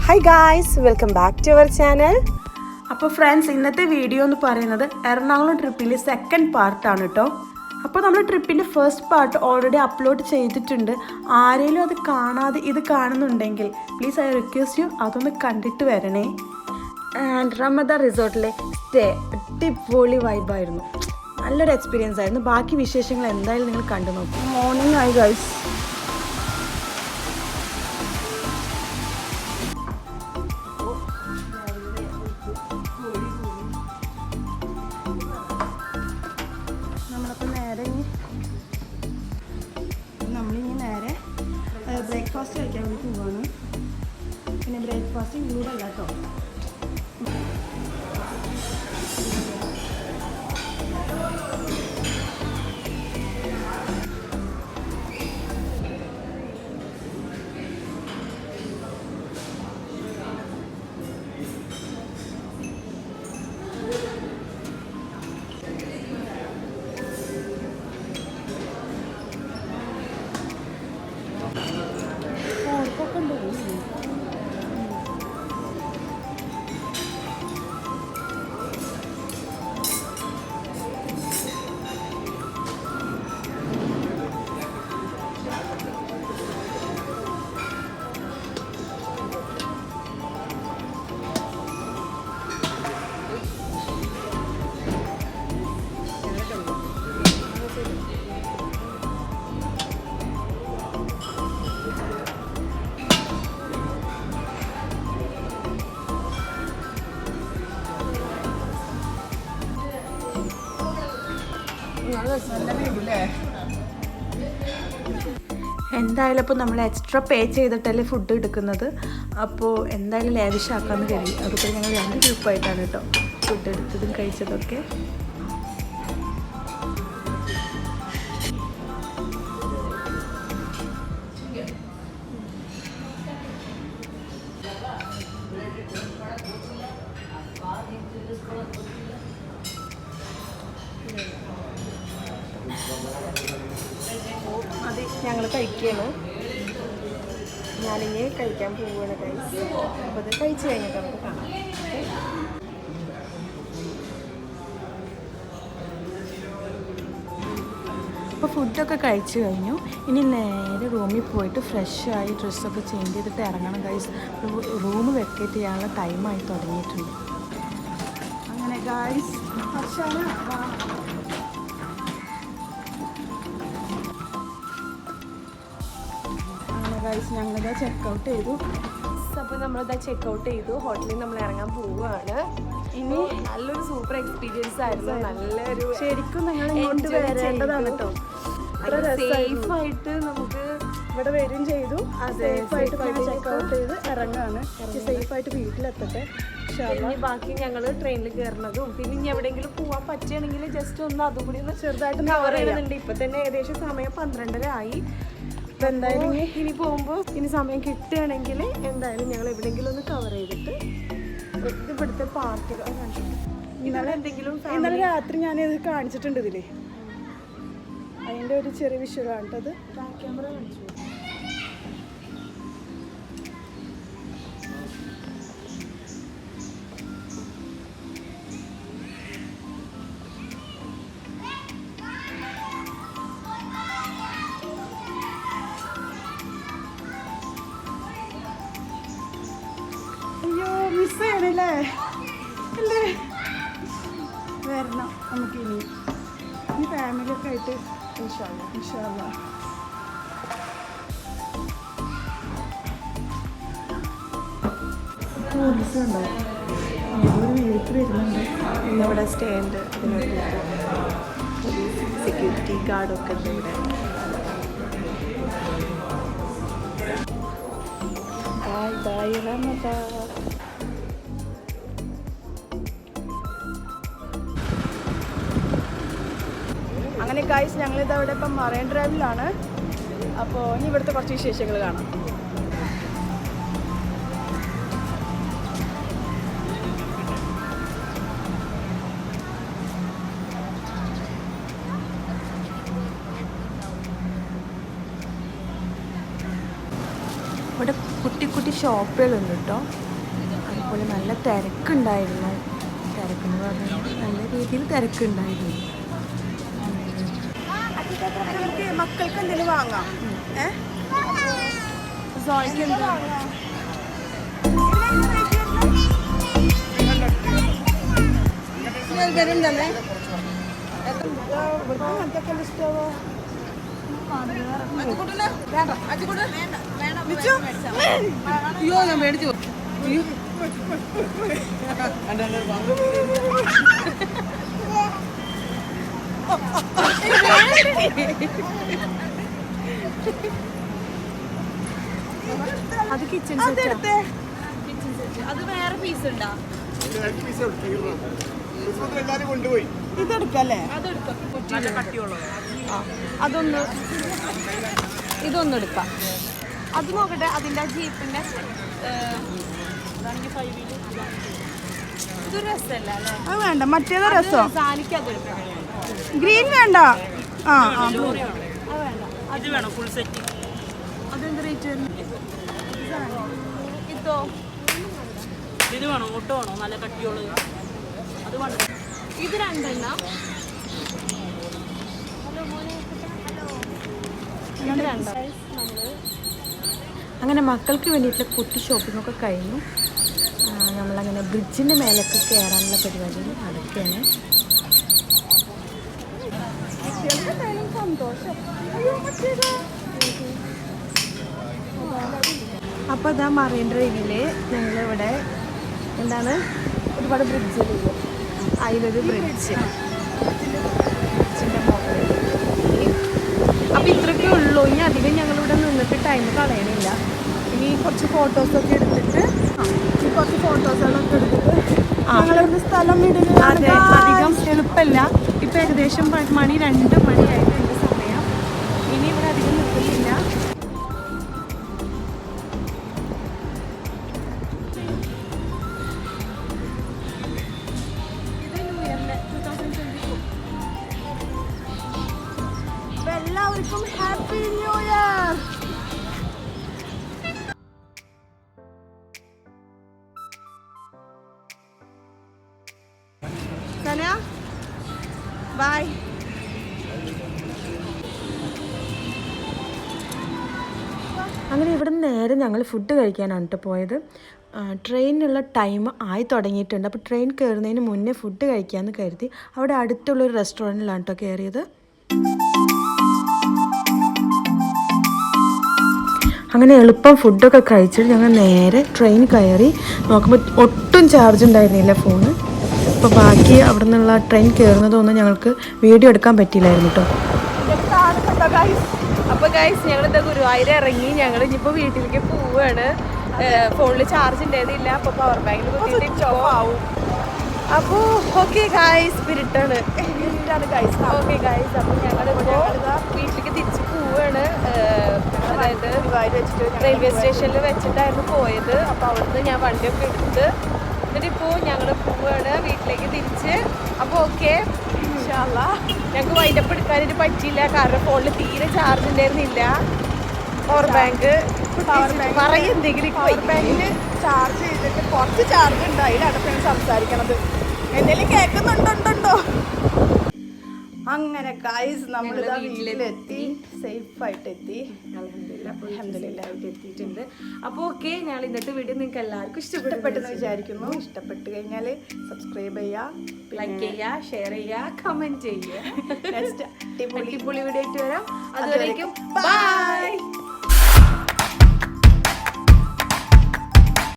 Hi guys, welcome back to our channel. അപ്പോൾ friends ഇന്നത്തെ video എന്ന് പറയുന്നത് എറണാകുളം ട്രിപ്പിലെ സെക്കൻഡ് പാർട്ടാണ് കേട്ടോ. അപ്പോൾ നമ്മൾ ട്രിപ്പിൻ്റെ ഫസ്റ്റ് പാർട്ട് ഓൾറെഡി അപ്ലോഡ് ചെയ്തിട്ടുണ്ട്. ആരെങ്കിലും അത് കാണാതെ ഇത് കാണുന്നുണ്ടെങ്കിൽ പ്ലീസ് ഐ റിക്വസ്റ്റ് യു അതൊന്ന് കണ്ടിട്ട് വരണേ. ആൻഡ് റമദ റിസോർട്ടിലെ സ്റ്റേ അടിപൊളി വൈബായിരുന്നു, നല്ലൊരു എക്സ്പീരിയൻസ് ആയിരുന്നു. ബാക്കി വിശേഷങ്ങൾ എന്തായാലും നിങ്ങൾ കണ്ടു നോക്കും. മോർണിംഗ് ആയി ഗൈസ്. നമ്മളിനി നേരെ ബ്രേക്ക്ഫാസ്റ്റ് കഴിക്കാൻ വേണ്ടി പോവാണ്. പിന്നെ ബ്രേക്ക്ഫാസ്റ്റ് ഇൻക്ലൂഡല്ല കേട്ടോ. എന്തായാലും അപ്പോൾ നമ്മൾ എക്സ്ട്രാ പേ ചെയ്തിട്ടല്ലേ ഫുഡ് എടുക്കുന്നത്. അപ്പോൾ എന്തായാലും ലാവിഷ് ആക്കാമെന്ന് കരുതി. അതുപോലെ ഞങ്ങൾ 2 ഗ്രൂപ്പായിട്ടാണ് കേട്ടോ ഫുഡ് എടുത്തതും കഴിച്ചതൊക്കെ. അത് ഞങ്ങൾ കഴിക്കുകയാണ്. ഞാനിങ്ങനെ കഴിക്കാൻ പോവുകയാണ് കഴിച്ച്. അപ്പോൾ അത് കഴിച്ച് കഴിഞ്ഞിട്ട് നമുക്ക് കാണാം. അപ്പോൾ ഫുഡൊക്കെ കഴിച്ച് കഴിഞ്ഞു. ഇനി നേരെ റൂമിൽ പോയിട്ട് ഫ്രഷായി ഡ്രസ്സൊക്കെ ചേഞ്ച് ചെയ്തിട്ട് ഇറങ്ങണം ഗൈസ്. റൂം വെക്കേറ്റ് ചെയ്യാനുള്ള ടൈമായി തുടങ്ങിയിട്ടുണ്ട്. അങ്ങനെ ഗൈസ് ഞങ്ങളിതാ ചെക്കൗട്ട് ചെയ്തു. അപ്പോൾ നമ്മളിതാ ചെക്കൗട്ട് ചെയ്തു. ഹോട്ടലിൽ നമ്മൾ ഇറങ്ങാൻ പോവുകയാണ്. ഇനി നല്ലൊരു സൂപ്പർ എക്സ്പീരിയൻസ് ആയിരുന്നു. നല്ലൊരു ശരിക്കും നിങ്ങൾ ഇങ്ങോട്ട് വരേണ്ടതാണ് കേട്ടോ. സേഫ് ആയിട്ട് നമുക്ക് ഇവിടെ വരികയും ചെയ്തു. സേഫായിട്ട് ചെക്കൗട്ട് ചെയ്ത് ഇറങ്ങാണ്. സേഫായിട്ട് വീട്ടിലെത്തട്ടെ. ഇനി ബാക്കി ഞങ്ങൾ ട്രെയിനിൽ കയറുന്നതും പിന്നെ ഇനി എവിടെയെങ്കിലും പോകാൻ പറ്റുകയാണെങ്കിൽ ജസ്റ്റ് ഒന്ന് അതും കൂടി ഒന്ന് ചെറുതായിട്ട് കവർ ചെയ്യുന്നുണ്ട്. ഇപ്പം തന്നെ ഏകദേശം സമയം 12:30 ആയി. എന്തായാലും ഇനി പോകുമ്പോൾ ഇനി സമയം കിട്ടുകയാണെങ്കിൽ എന്തായാലും ഞങ്ങൾ എവിടെയെങ്കിലും ഒന്ന് കവർ ചെയ്തിട്ട് ഇവിടുത്തെ പാർക്കുകൾ ഇന്നലെ രാത്രി ഞാനിത് കാണിച്ചിട്ടുണ്ട് ഇതില്. അതിൻ്റെ ഒരു ചെറിയ വിഷ്വലാണ് കേട്ടത്. ക്യാമറ കാണിച്ചു. മിസ് ചെയ്യണല്ലേ അല്ലേ? വരണം നമുക്ക് ഇനി ഫാമിലിയൊക്കെ ആയിട്ട് ഇൻഷാ അല്ലാ. പോലീസ് ഉണ്ടോ? ഏതൊരു വീട്ടിൽ വരുന്നുണ്ട്. ഇന്നിവിടെ സ്റ്റേ ഉണ്ട്. സെക്യൂരിറ്റി ഗാർഡൊക്കെ ഉണ്ട് ഇവിടെ. ബായ് റമദ. അങ്ങനെ ഗൈസ് ഞങ്ങളിതവിടെ ഇപ്പം മറൈൻ ഡ്രൈവിലാണ്. അപ്പോൾ ഇനി ഇവിടുത്തെ കുറച്ച് വിശേഷങ്ങൾ കാണാം. ഷോപ്പുകളുണ്ട് കേട്ടോ. അതുപോലെ നല്ല തിരക്കുണ്ടായിരുന്നു. തിരക്കെന്ന് പറഞ്ഞാൽ നല്ല രീതിയിൽ തിരക്കുണ്ടായിരുന്നു. മക്കൾക്ക് എന്തെങ്കിലും വാങ്ങാം. അയ്യോ ഞാൻ മേടിച്ചു. അത് കിച്ചൺ സെറ്റ്. അത് വേറെ പീസ് ഉണ്ടോ? ഇതെടുക്കല്ലേ? ഇതൊന്നും എടുക്കാം. അത് നോക്കട്ടെ. അതിന്റെ ജീപ്പിന്റെ ഇത് രസമല്ല അല്ലേ? അത് വേണ്ട, മറ്റേത് രസം. സാനിക്ക് അത് എടുക്കാം. ഗ്രീൻ വേണ്ട. ആ അത് വേണ്ട. ഇത് വേണം ഫുൾ സെറ്റ്. അതെന്ത് റേറ്റ് വരുന്നു? ഇതോ ഇത് വേണോ? ഒട്ടോ വേണോ? നല്ല കട്ടിയുള്ളത് അത് വേണം. ഇത് രണ്ടെണ്ണം. അങ്ങനെ മക്കൾക്ക് വേണ്ടിയിട്ടുള്ള കുട്ടി ഷോപ്പിംഗ് ഒക്കെ കഴിഞ്ഞു. നമ്മളങ്ങനെ ബ്രിഡ്ജിൻ്റെ മേലൊക്കെ കയറാനുള്ള പരിപാടി നടക്കുകയാണ്. അപ്പോൾ ഇതാ മറൈൻ ഡ്രൈവിൽ ഞങ്ങളിവിടെ എന്താണ് ഒരുപാട് ബ്രിഡ്ജുകളില്ല. അതിലൊരു ബ്രിഡ്ജിൻ്റെ മുകളിൽ. അപ്പോൾ ഇത്രയൊക്കെ ഉള്ളൂ. ഇനി അധികം ഞങ്ങളിവിടെ നിന്നിട്ട് ടൈം കളയണില്ല. ഇനി കുറച്ച് ഫോട്ടോസൊക്കെ എടുത്തിട്ട് കുറച്ച് ഫോട്ടോസുകളൊക്കെ എടുത്തിട്ട് ഞങ്ങളിവിടുന്ന് സ്ഥലം വിടുന്നത്. അതെ, അധികം എളുപ്പമല്ല. ഇപ്പം ഏകദേശം മണി 2 മണിയായിട്ട് എൻ്റെ സമയം. ഇനി ഇവിടെ അധികം നിൽക്കുന്നില്ല. എല്ലാവർക്കും happy new year. Sana bye. അങ്ങനെ ഇവിടെ നിന്ന് നേരെ ഞങ്ങൾ ഫുഡ് കഴിക്കാനാണ് കേട്ടോ പോയത്. ട്രെയിനിനുള്ള ടൈം ആയി തുടങ്ങിയിട്ടുണ്ട്. അപ്പോൾ ട്രെയിൻ കയറുന്നതിന് മുന്നേ ഫുഡ് കഴിക്കാമെന്ന് കരുതി അവിടെ അടുത്തുള്ളൊരു റെസ്റ്റോറൻറ്റിലാണ് കേട്ടോ കയറിയത്. അങ്ങനെ എളുപ്പം ഫുഡൊക്കെ കഴിച്ചിട്ട് ഞങ്ങൾ നേരെ ട്രെയിൻ കയറി. നോക്കുമ്പോൾ ഒട്ടും ചാർജ് ഉണ്ടായിരുന്നില്ല ഫോണ്. അപ്പോൾ ബാക്കി അവിടെ നിന്നുള്ള ട്രെയിൻ കയറുന്നതൊന്നും ഞങ്ങൾക്ക് വീഡിയോ എടുക്കാൻ പറ്റിയില്ലായിരുന്നു കേട്ടോ. അപ്പോൾ ഗൈസ് ഞങ്ങളിത് ഗുരുവായൂർ ഇറങ്ങി. ഞങ്ങൾ ഇനിയിപ്പോൾ വീട്ടിലേക്ക് പോവുകയാണ്. ഫോണിൽ ചാർജ് ഉണ്ടായിരുന്നില്ല. അപ്പോൾ പവർ ബാങ്കിൽ കുത്തിയിട്ട് ആവും. അപ്പോൾ ഓക്കെ ഗൈസ്, സ്പിരിറ്റാണ് ഗൈസ്. ഓക്കെ ഗൈസ്, അപ്പോൾ ഞങ്ങളിപ്പോൾ വീട്ടിലേക്ക് തിരിച്ച് പോവുകയാണ്. അതായത് റെയിൽവേ സ്റ്റേഷനിൽ വെച്ചിട്ടായിരുന്നു പോയത്. അപ്പോൾ അവിടുന്ന് ഞാൻ വണ്ടിയൊക്കെ എടുത്ത് എന്നിട്ടിപ്പോൾ ഞങ്ങൾ പോവുകയാണ് വീട്ടിലേക്ക് തിരിച്ച്. അപ്പോൾ ഓക്കെ, ഞങ്ങൾക്ക് വൈൻഡപ്പ് എടുക്കാനായിട്ട് പറ്റിയില്ല. കാരണം ഫോണിൽ തീരെ ചാർജ് ഉണ്ടായിരുന്നില്ല. പവർ ബാങ്ക് എന്തെങ്കിലും പവർ ബാങ്കിന് ചാർജ് ചെയ്തിട്ട് കുറച്ച് ചാർജ് ഉണ്ടായില്ല. അടുത്താണ് സംസാരിക്കണത്. എന്തെങ്കിലും കേൾക്കുന്നുണ്ടോ? അങ്ങനെ ഗൈസ് നമ്മളിതാ വീട്ടിലെത്തി. സേഫായിട്ട് എത്തി. അൽഹംദുലില്ലാഹ് എത്തിയിട്ടുണ്ട്. അപ്പോൾ ഓക്കെ, ഞങ്ങൾ ഇന്നത്തെ വീഡിയോ നിങ്ങൾക്ക് എല്ലാവർക്കും ഇഷ്ടപ്പെട്ടെന്ന് വിചാരിക്കുന്നു. ഇഷ്ടപ്പെട്ട് കഴിഞ്ഞാൽ സബ്സ്ക്രൈബ് ചെയ്യുക, ലൈക്ക് ചെയ്യുക, ഷെയർ ചെയ്യുക, കമൻറ്റ് ചെയ്യുക. നെക്സ്റ്റ് അടിപൊളി വീഡിയോ ആയിട്ട് വരാം. അതുവരേക്കും ബൈ.